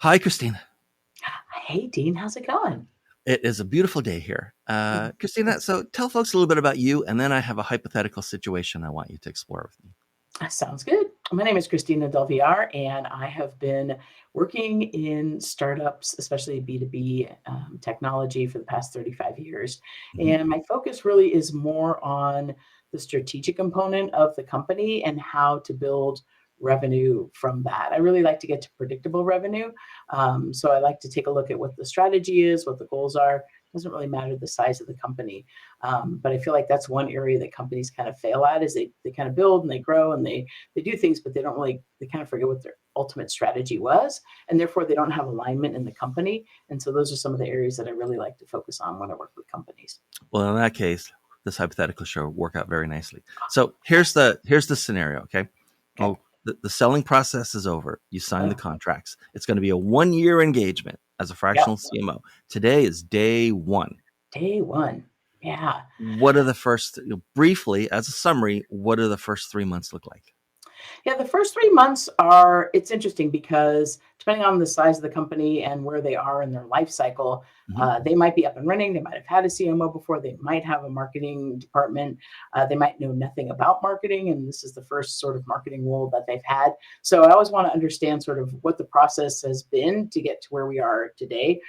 Hi, Christina. Hey, Dean, how's it going? It is a beautiful day here. Christina, so tell folks a little bit about you, and then I have a hypothetical situation I want you to explore with me. Sounds good. My name is Christina Del Villar, and I have been working in startups, especially B2B technology, for the past 35 years. Mhm. And my focus really is more on the strategic component of the company and how to build revenue from that. I really like to get to predictable revenue. So I like to take a look at what the strategy is, what the goals are. It doesn't really matter the size of the company. But I feel like that's one area that companies kind of fail at is they kind of build and they grow and they do things, but they kind of forget what their ultimate strategy was. And therefore they don't have alignment in the company. And so those are some of the areas that I really like to focus on when I work with companies. Well, in that case, this hypothetical show work out very nicely. So here's the scenario. Okay, Okay. well, the selling process is over. You sign the Uh, contracts. It's going to be a 1 year engagement as a yep. fractional CMO. Today is day one. Day one. Yeah. What are the first, briefly as a summary? What do the first 3 months look like? Yeah, the first 3 months are, it's interesting because depending on the size of the company and where they are in their life cycle, Mhm. they might be up and running. They might have had a CMO before. They might have a marketing department. They might know nothing about marketing. And this is the first sort of marketing role that they've had. So I always want to understand sort of what the process has been to get to where we are today.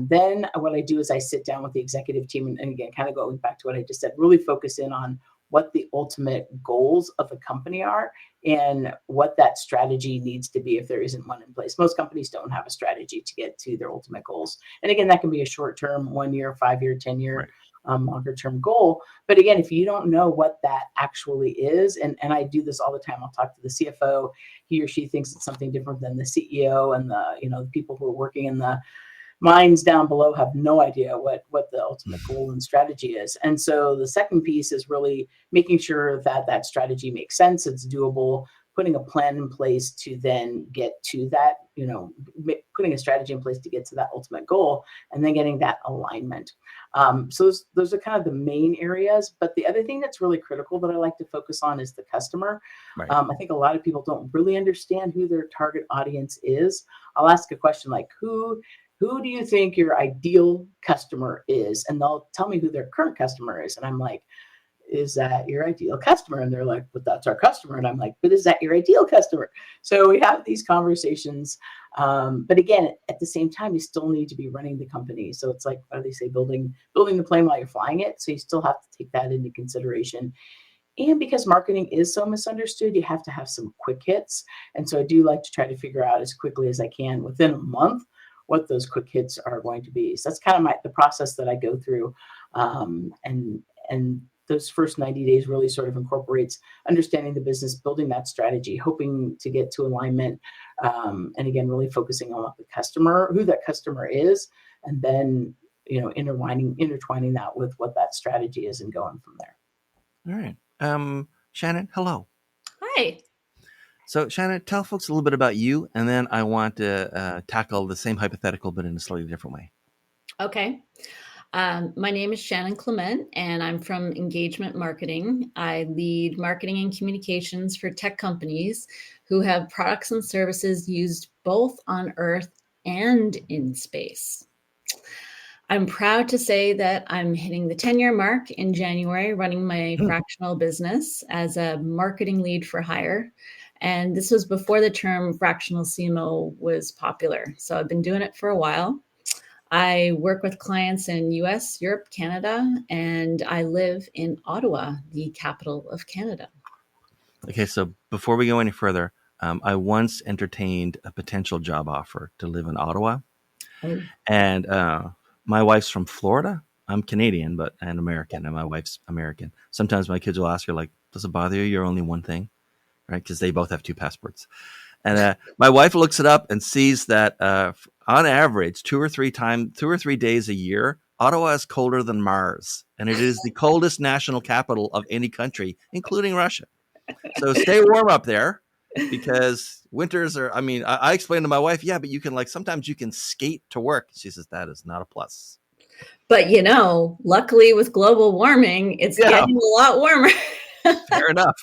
Then what I do is I sit down with the executive team and again, kind of going back to what I just said, really focus in on what the ultimate goals of the company are and what that strategy needs to be if there isn't one in place. Most companies don't have a strategy to get to their ultimate goals. And again, that can be a short term, 1 year, 5 year, 10 year, Right. longer term goal. But again, if you don't know what that actually is, and I do this all the time, I'll talk to the CFO. He or she thinks it's something different than the CEO and the people who are working in the minds down below have no idea what the ultimate goal and strategy is. And so the second piece is really making sure that that strategy makes sense, it's doable, putting a plan in place to then get to that, putting a strategy in place to get to that ultimate goal, and then getting that alignment. So those are kind of the main areas. But the other thing that's really critical that I like to focus on is the customer. Right. I think a lot of people don't really understand who their target audience is. I'll ask a question like, who do you think your ideal customer is? And they'll tell me who their current customer is. And I'm like, is that your ideal customer? And they're like, but that's our customer. And I'm like, but is that your ideal customer? So we have these conversations. But again, at the same time, you still need to be running the company. So it's like, what do they say, building the plane while you're flying it. So you still have to take that into consideration. And because marketing is so misunderstood, you have to have some quick hits. And so I do like to try to figure out as quickly as I can within a month what those quick hits are going to be. So that's kind of the process that I go through. And those first 90 days really sort of incorporates understanding the business, building that strategy, hoping to get to alignment. And again, really focusing on what the customer, who that customer is, and then, intertwining that with what that strategy is and going from there. All right. Shannon, hello. Hi. So, Shannon, tell folks a little bit about you, and then I want to tackle the same hypothetical, but in a slightly different way. Okay. My name is Shannon Clement, and I'm from Engagement Marketing. I lead marketing and communications for tech companies who have products and services used both on Earth and in space. I'm proud to say that I'm hitting the 10-year mark in January, running my fractional business as a marketing lead for hire. And this was before the term fractional CMO was popular. So I've been doing it for a while. I work with clients in US, Europe, Canada, and I live in Ottawa, the capital of Canada. Okay, so before we go any further, I once entertained a potential job offer to live in Ottawa, Oh. and my wife's from Florida. I'm Canadian, but and American, and my wife's American. Sometimes my kids will ask her, like, "Does it bother you? You're only one thing," right? Because they both have two passports. And my wife looks it up and sees that on average, 2 or 3 days a year, Ottawa is colder than Mars, and it is the coldest national capital of any country, including Russia. So stay warm up there, because winters are. I mean, I explained to my wife, yeah, but you can sometimes you can skate to work. She says that is not a plus. But luckily with global warming, it's Yeah. getting a lot warmer. Fair enough.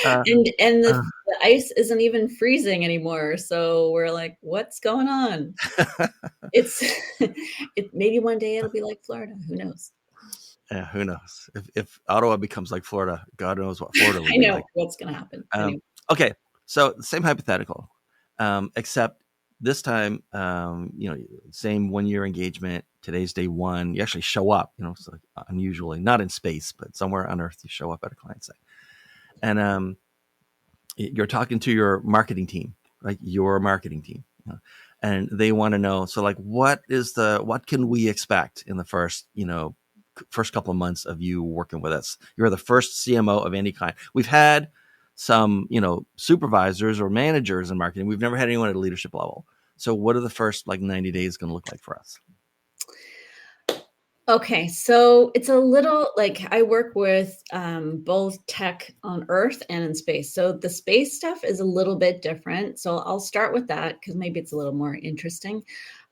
And Uh, the ice isn't even freezing anymore. So we're like, what's going on? It's maybe one day it'll be like Florida. Who knows? yeah, who knows? If Ottawa becomes like Florida, God knows what Florida will I be know like. what's going to happen. Um, Anyway. okay, so same hypothetical, except this time, same 1 year engagement. Today's day one. You actually show up. It's like unusually not in space, but somewhere on Earth. You show up at a client site, and you're talking to your marketing team, right? Your marketing team, and they want to know. So, like, what can we expect in the first couple of months of you working with us? You're the first CMO of any kind. We've had some, supervisors or managers in marketing. We've never had anyone at a leadership level. So, what are the first 90 days going to look like for us? Okay, so it's a little like I work with both tech on Earth and in space. So the space stuff is a little bit different. So I'll start with that because maybe it's a little more interesting.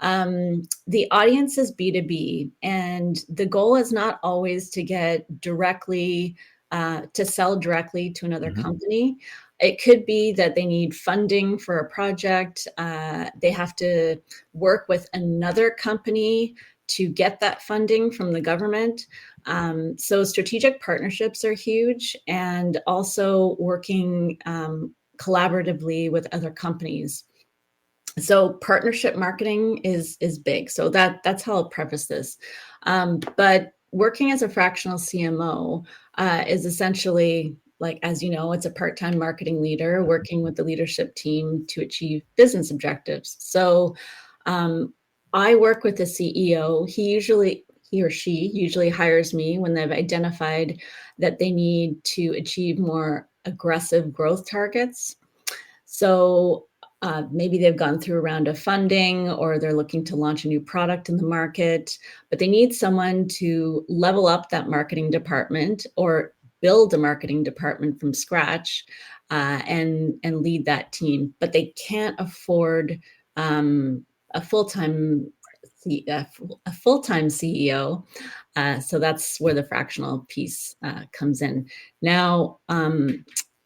The audience is B2B, and the goal is not always to get directly to sell directly to another company. It could be that they need funding for a project. They have to work with another company to get that funding from the government. So strategic partnerships are huge, and also working collaboratively with other companies. So partnership marketing is big. So that's how I'll preface this. But working as a fractional CMO is essentially like, as you know, it's a part-time marketing leader working with the leadership team to achieve business objectives. So I work with the CEO. He or she usually hires me when they've identified that they need to achieve more aggressive growth targets. So maybe they've gone through a round of funding, or they're looking to launch a new product in the market, but they need someone to level up that marketing department or build a marketing department from scratch, and lead that team. But they can't afford a full-time CEO. So that's where the fractional piece comes in. Now,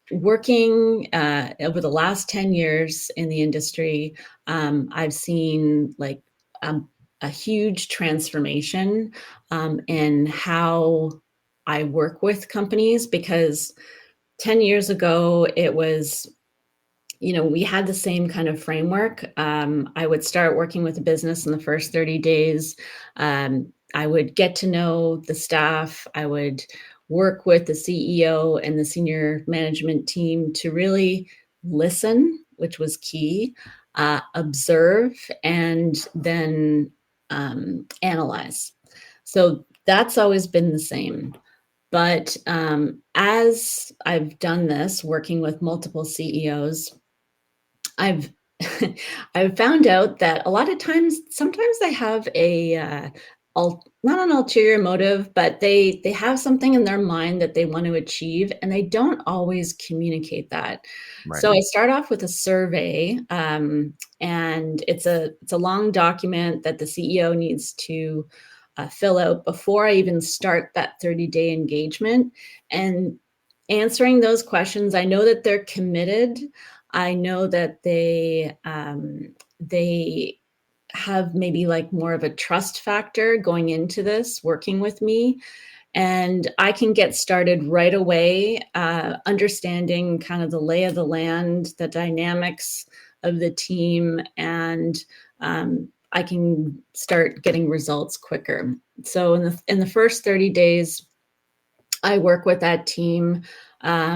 working over the last 10 years in the industry, I've seen like a huge transformation in how I work with companies, because 10 years ago, it was, we had the same kind of framework. I would start working with a business in the first 30 days. I would get to know the staff. I would work with the CEO and the senior management team to really listen, which was key, observe, and then analyze. So that's always been the same. But as I've done this, working with multiple CEOs, I've I've found out that a lot of times, sometimes they have not an ulterior motive, but they have something in their mind that they want to achieve, and they don't always communicate that. Right. So I start off with a survey, and it's a long document that the CEO needs to fill out before I even start that 30-day engagement. And answering those questions, I know that they're committed. I know that they have maybe like more of a trust factor going into this, working with me. And I can get started right away, understanding kind of the lay of the land, the dynamics of the team, and I can start getting results quicker. So in the first 30 days, I work with that team. I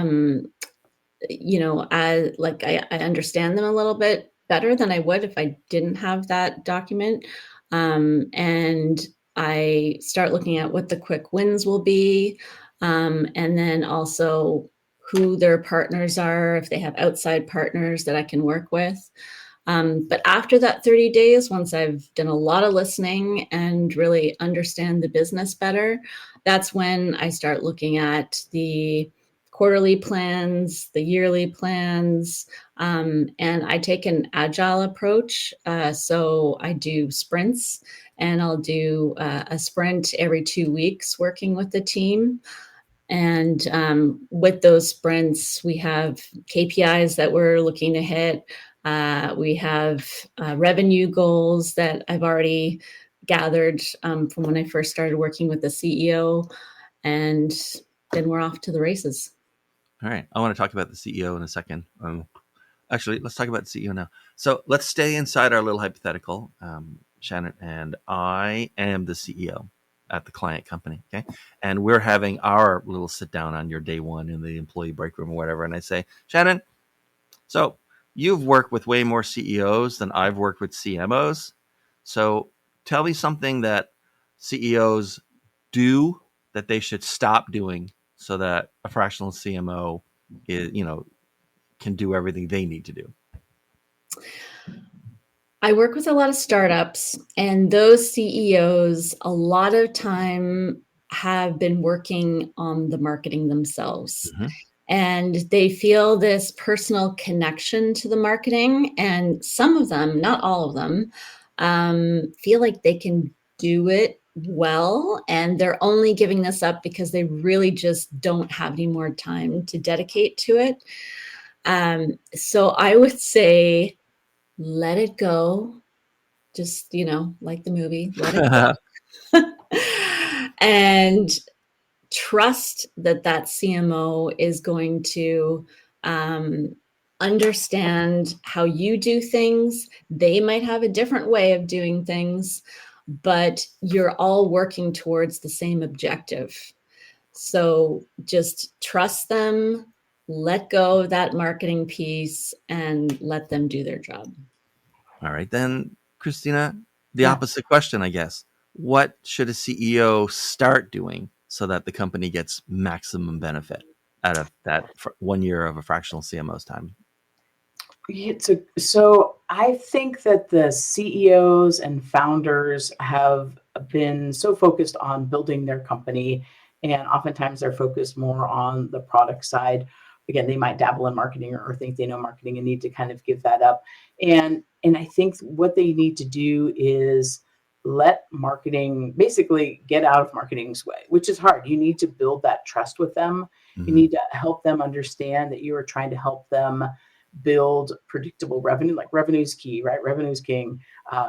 understand them a little bit better than I would if I didn't have that document. And I start looking at what the quick wins will be, and then also who their partners are, if they have outside partners that I can work with. But after that 30 days, once I've done a lot of listening and really understand the business better, that's when I start looking at the quarterly plans, the yearly plans, and I take an agile approach. So I do sprints, and I'll do a sprint every 2 weeks working with the team. And with those sprints, we have KPIs that we're looking to hit. We have revenue goals that I've already gathered from when I first started working with the CEO, and then we're off to the races. All right. I want to talk about the CEO in a second. Actually, let's talk about the CEO now. So let's stay inside our little hypothetical, Shannon, and I am the CEO at the client company. Okay. And we're having our little sit down on your day one in the employee break room or whatever. And I say, Shannon, so you've worked with way more CEOs than I've worked with CMOs. So tell me something that CEOs do that they should stop doing so that a fractional CMO is, can do everything they need to do. I work with a lot of startups, and those CEOs a lot of time have been working on the marketing themselves. Mm-hmm. And they feel this personal connection to the marketing. And some of them, not all of them, feel like they can do it well. And they're only giving this up because they really just don't have any more time to dedicate to it. So I would say, let it go. Just, like the movie, let it go. And trust that CMO is going to understand how you do things. They might have a different way of doing things, but you're all working towards the same objective. So just trust them, let go of that marketing piece, and let them do their job. All right, then, Christina, the Yeah. opposite question, I guess. What should a CEO start doing so that the company gets maximum benefit out of that 1 year of a fractional CMO's time? So I think that the CEOs and founders have been so focused on building their company, and oftentimes they're focused more on the product side. Again, they might dabble in marketing or think they know marketing and need to kind of give that up. And I think what they need to do is let marketing basically get out of marketing's way, which is hard. You need to build that trust with them. You Mm-hmm. need to help them understand that you are trying to help them build predictable revenue. Like revenue is key, right? Revenue is king.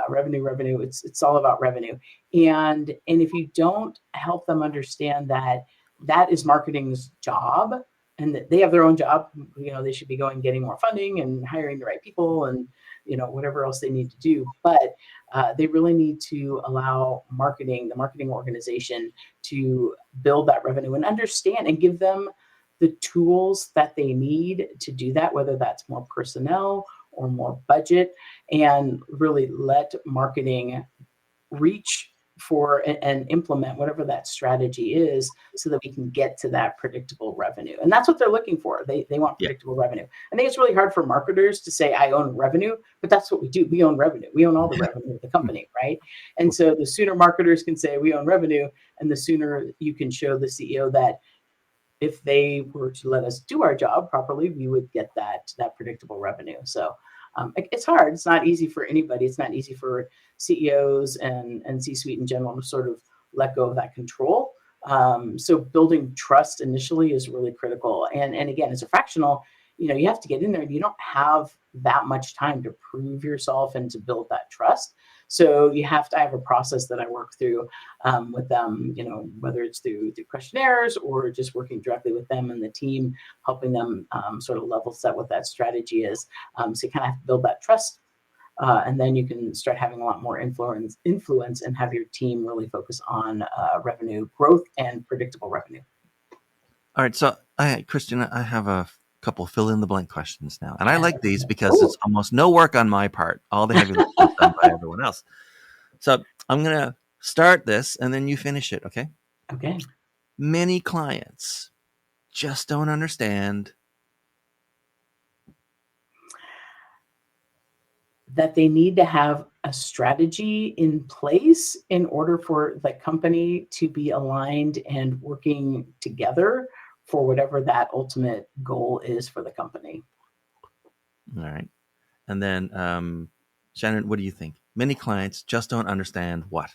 Revenue. It's all about revenue. And if you don't help them understand that that is marketing's job and that they have their own job, they should be going getting more funding and hiring the right people and whatever else they need to do. But they really need to allow the marketing organization, to build that revenue and understand and give them the tools that they need to do that, whether that's more personnel or more budget, and really let marketing reach for and implement whatever that strategy is so that we can get to that predictable revenue. And that's what they're looking for. They want Yeah. predictable revenue. I think it's really hard for marketers to say, I own revenue, but that's what we do. We own revenue. We own all the revenue of the company, right? And so the sooner marketers can say we own revenue, and the sooner you can show the CEO that if they were to let us do our job properly, we would get that predictable revenue. So it's hard. It's not easy for anybody. It's not easy for CEOs and C-suite in general to sort of let go of that control. So building trust initially is really critical. And again, as a fractional, you have to get in there, and you don't have that much time to prove yourself and to build that trust. So you have to have a process that I work through with them, whether it's through questionnaires or just working directly with them and the team, helping them sort of level set what that strategy is. So you kind of have to build that trust. And then you can start having a lot more influence and have your team really focus on revenue growth and predictable revenue. All right, so Christina, I have a couple fill in the blank questions now, and I like these because it's almost no work on my part. All the heavy lifting is done by everyone else. So I'm gonna start this, and then you finish it. Okay. Okay. Many clients just don't understand that they need to have a strategy in place in order for the company to be aligned and working together for whatever that ultimate goal is for the company. All right. And then, Shannon, what do you think? Many clients just don't understand what?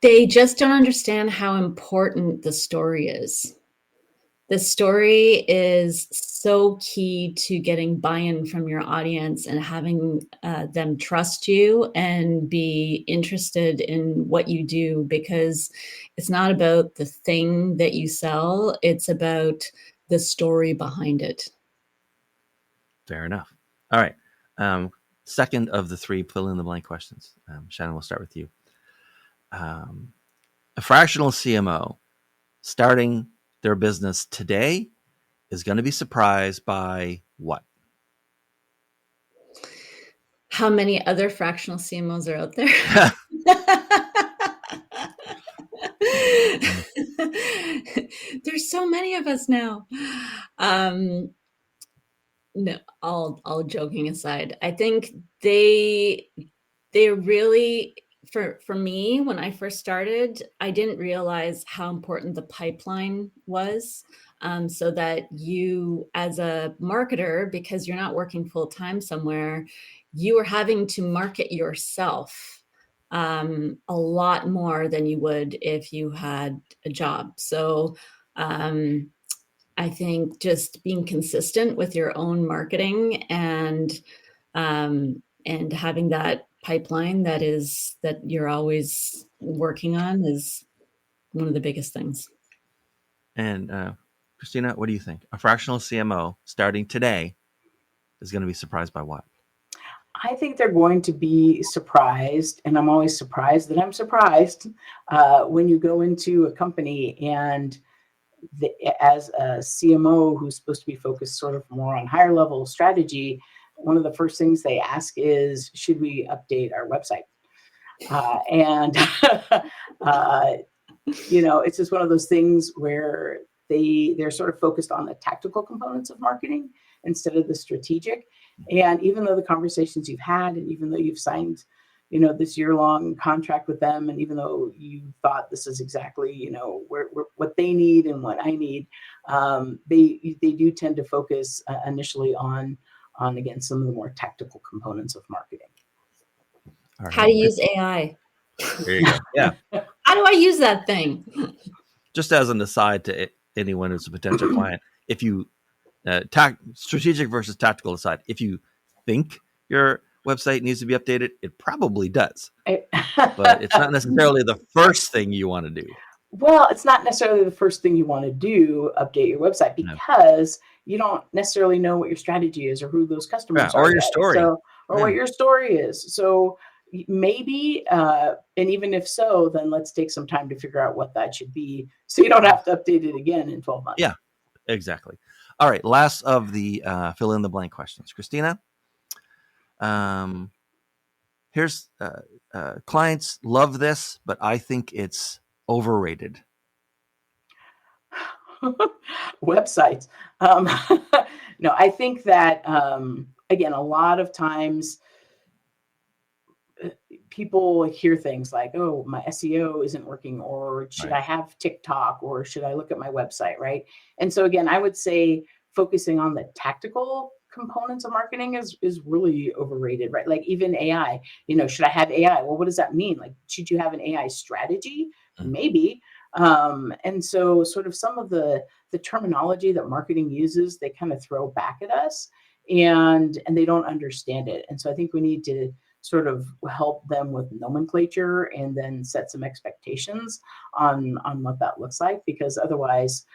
They just don't understand how important the story is. The story is so key to getting buy-in from your audience and having them trust you and be interested in what you do, because it's not about the thing that you sell, it's about the story behind it. Fair enough. All right. Second of the three fill in the blank questions. Shannon, we'll start with you. A fractional CMO starting their business today is going to be surprised by what? How many other fractional CMOs are out there? There's so many of us now. No, all joking aside, I think they really, for me, when I first started, I didn't realize how important the pipeline was. So that you, as a marketer, because you're not working full time somewhere, you are having to market yourself a lot more than you would if you had a job. So I think just being consistent with your own marketing and having that pipeline that you're always working on is one of the biggest things. And Christina, what do you think? A fractional CMO starting today is going to be surprised by what? I think they're going to be surprised, and I'm always surprised that I'm surprised when you go into a company and as a CMO who's supposed to be focused sort of more on higher level strategy, one of the first things they ask is, should we update our website? And it's just one of those things where they're sort of focused on the tactical components of marketing instead of the strategic. And even though the conversations you've had, and even though you've signed, this year-long contract with them, and even though you thought this is exactly, what they need and what I need, they do tend to focus initially on again some of the more tactical components of marketing. All right. How to use AI. There you go. Yeah. How do I use that thing? Just as an aside to anyone who's a potential client, if you strategic versus tactical aside, if you think your website needs to be updated, it probably does, but it's not necessarily the first thing you want to do. Well, it's not necessarily the first thing you want to do, update your website, because you don't necessarily know what your strategy is or who those customers are. Or your story. What your story is. So maybe, and even if so, then let's take some time to figure out what that should be, so you don't have to update it again in 12 months. Yeah, exactly. All right, last of the fill in the blank questions. Christina, here's clients love this, but I think it's overrated. Websites. No, I think that, again, a lot of times people hear things like, oh, my SEO isn't working, or should I have TikTok, or should I look at my website, right? And so again, I would say focusing on the tactical components of marketing is really overrated, right? Like even AI, should I have AI? Well, what does that mean? Like, should you have an AI strategy? Maybe. And so sort of some of the terminology that marketing uses, they kind of throw back at us, and they don't understand it. And so I think we need to sort of help them with nomenclature and then set some expectations on what that looks like, because otherwise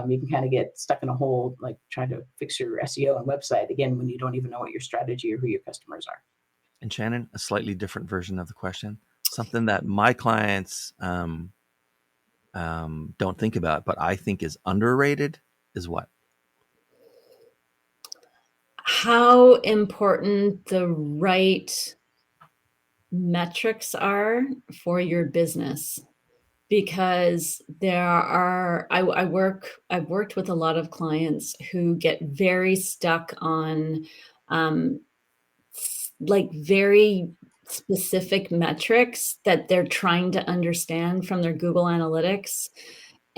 you can kind of get stuck in a hole, like trying to fix your SEO and website again when you don't even know what your strategy or who your customers are. And Shannon, a slightly different version of the question, something that my clients don't think about, but I think is underrated, is what? How important the right metrics are for your business. Because I've worked with a lot of clients who get very stuck on like very specific metrics that they're trying to understand from their Google Analytics.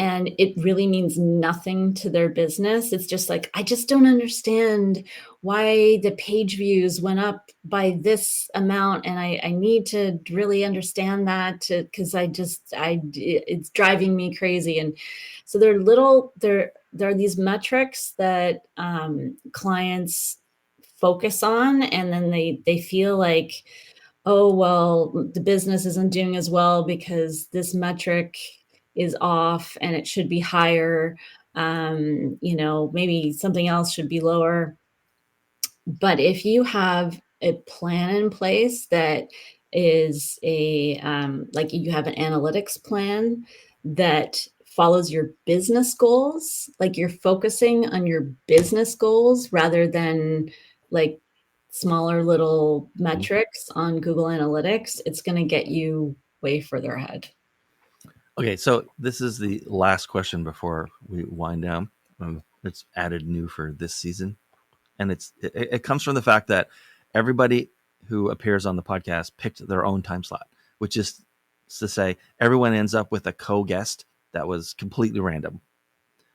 and it really means nothing to their business. It's just like, I just don't understand why the page views went up by this amount, and I need to really understand that, because it's driving me crazy. And so there are these metrics that clients focus on, and then they feel like, oh, well, the business isn't doing as well because this metric is off and it should be higher. Maybe something else should be lower. But if you have a plan in place that is like you have an analytics plan that follows your business goals, like you're focusing on your business goals rather than like smaller little metrics on Google Analytics, it's going to get you way further ahead. Okay, so this is the last question before we wind down. It's added new for this season, and it comes from the fact that everybody who appears on the podcast picked their own time slot, which is to say everyone ends up with a co-guest that was completely random.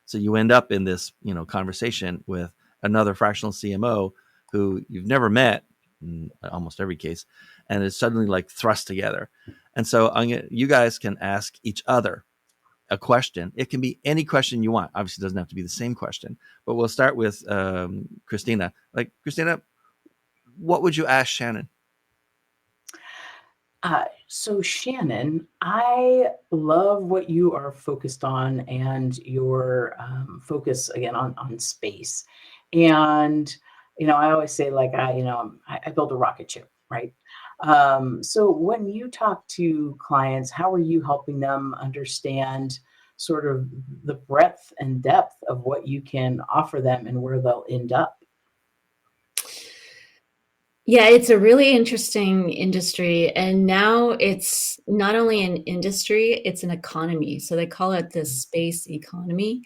So you end up in this, conversation with another fractional CMO who you've never met in almost every case, and is suddenly like thrust together. And so you guys can ask each other a question. It can be any question you want. Obviously, it doesn't have to be the same question, but we'll start with Christina. Like, Christina, what would you ask Shannon? So Shannon, I love what you are focused on and your focus again on space. And, I always say like, I built a rocket ship, right? So when you talk to clients, how are you helping them understand sort of the breadth and depth of what you can offer them and where they'll end up? Yeah, it's a really interesting industry. And now it's not only an industry, it's an economy. So they call it the space economy.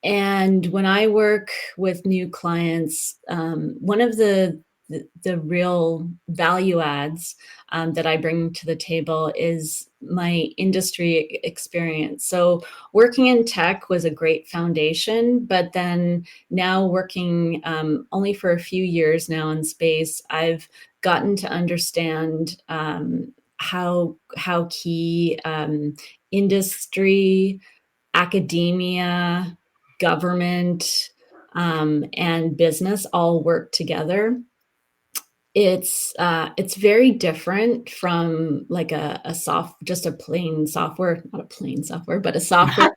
And when I work with new clients, one of the real value adds that I bring to the table is my industry experience. So working in tech was a great foundation, but then now working only for a few years now in space, I've gotten to understand how key industry, academia, government, and business all work together. It's very different from like just a plain software, not a plain software, but a software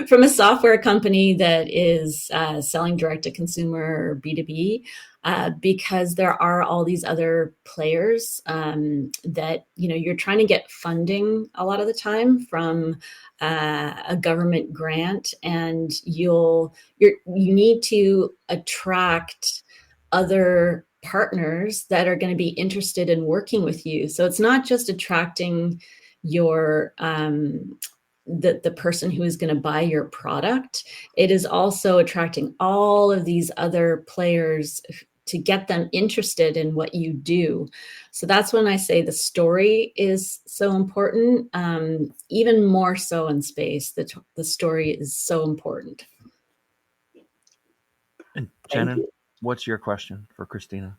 from a software company that is selling direct to consumer or B2B, because there are all these other players that you're trying to get funding a lot of the time from a government grant, and you need to attract other partners that are going to be interested in working with you. So it's not just attracting your the person who is going to buy your product. It is also attracting all of these other players to get them interested in what you do. So that's when I say the story is so important, even more so in space. The story is so important. And Shannon, what's your question for Christina?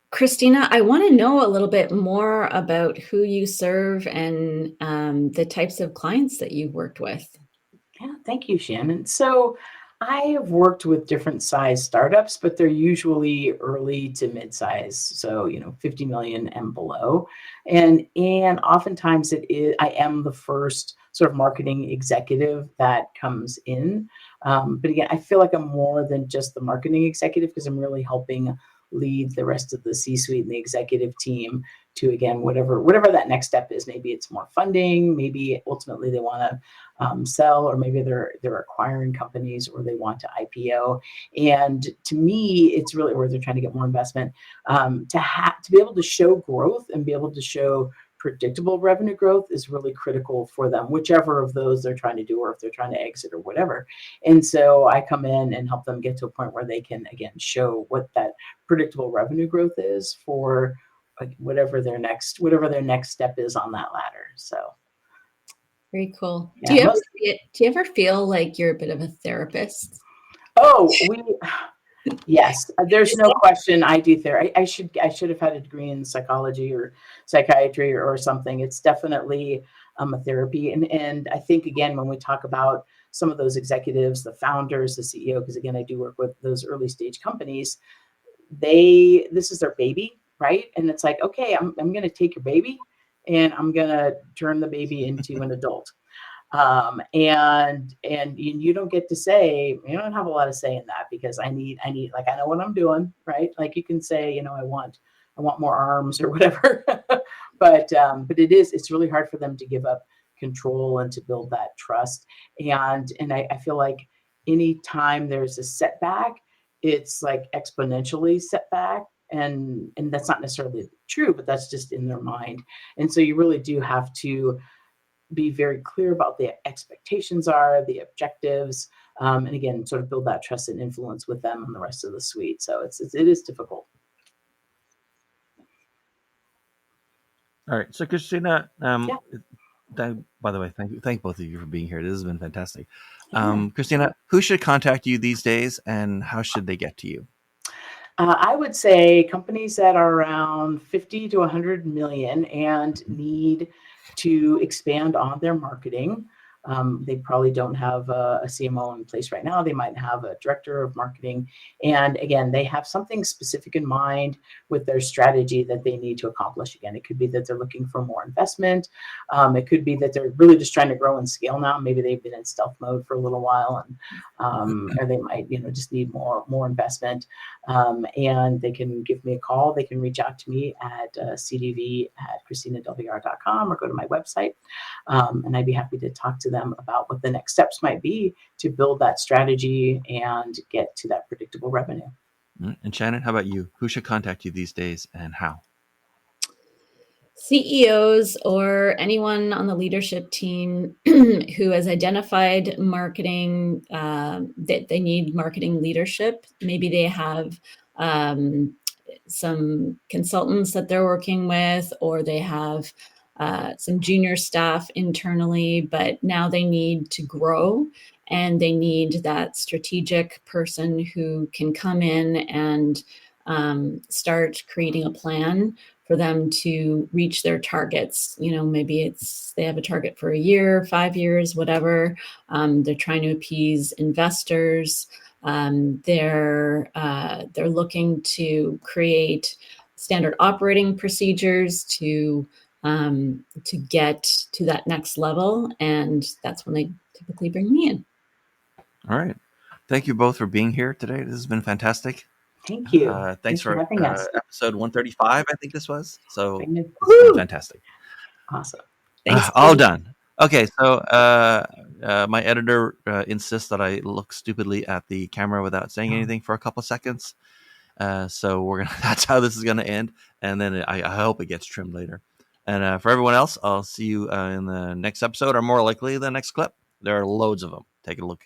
Christina, I want to know a little bit more about who you serve and the types of clients that you've worked with. Yeah, thank you, Shannon. So I have worked with different size startups, but they're usually early to mid-size. So, 50 million and below. And oftentimes I am the first sort of marketing executive that comes in. But again, I feel like I'm more than just the marketing executive because I'm really helping lead the rest of the C-suite and the executive team to, again, whatever that next step is. Maybe it's more funding, maybe ultimately they want to sell, or maybe they're acquiring companies, or they want to IPO. And to me, it's really where they're trying to get more investment, to be able to show growth and be able to show predictable revenue growth is really critical for them, whichever of those they're trying to do, or if they're trying to exit or whatever. And so I come in and help them get to a point where they can, again, show what that predictable revenue growth is for like whatever their next step is on that ladder. So Very cool. yeah, Do you ever feel like you're a bit of a therapist? Yes, there's no question. I do therapy. I should have had a degree in psychology or psychiatry or something. It's definitely a therapy. And I think, again, when we talk about some of those executives, the founders, the CEO, because again, I do work with those early stage companies, this is their baby, right? And it's like, okay, I'm going to take your baby and I'm going to turn the baby into an adult. And you don't get to say, you don't have a lot of say in that, because I need, like, I know what I'm doing, right? Like you can say, you know, I want more arms or whatever, but it's really hard for them to give up control and to build that trust. And I feel like anytime there's a setback, it's like exponentially setback. And that's not necessarily true, but that's just in their mind. And so you really do have to be very clear about the expectations are, the objectives, and again, sort of build that trust and influence with them and the rest of the suite. So it is difficult. All right. So Christina, Yeah. by the way, thank both of you for being here. This has been fantastic. Yeah. Christina, who should contact you these days, and how should they get to you? I would say companies that are around 50 to 100 million and need to expand on their marketing. They probably don't have a CMO in place right now. They might have a director of marketing. And again, they have something specific in mind with their strategy that they need to accomplish. Again, it could be that they're looking for more investment. It could be that they're really just trying to grow and scale now. Maybe they've been in stealth mode for a little while, and or they might, just need more investment. And they can give me a call. They can reach out to me at cdv@christinadelvillar.com, or go to my website. And I'd be happy to talk to them about what the next steps might be to build that strategy and get to that predictable revenue. And Shannon, how about you? Who should contact you these days, and how? CEOs or anyone on the leadership team who has identified marketing, that they need marketing leadership. Maybe they have some consultants that they're working with, or they have some junior staff internally, but now they need to grow, and they need that strategic person who can come in and start creating a plan for them to reach their targets. Maybe they have a target for a year, 5 years, whatever. They're trying to appease investors. They're looking to create standard operating procedures to get to that next level, and that's when they typically bring me in. All right. Thank you both for being here today. This has been fantastic. Thank you. Thanks for having us. episode 135, I think this was. So Woo! it's been fantastic. Awesome. Thanks. All done. Okay, so my editor insists that I look stupidly at the camera without saying anything for a couple of seconds. So that's how this is gonna end, and then I hope it gets trimmed later. And for everyone else, I'll see you in the next episode, or more likely the next clip. There are loads of them. Take a look.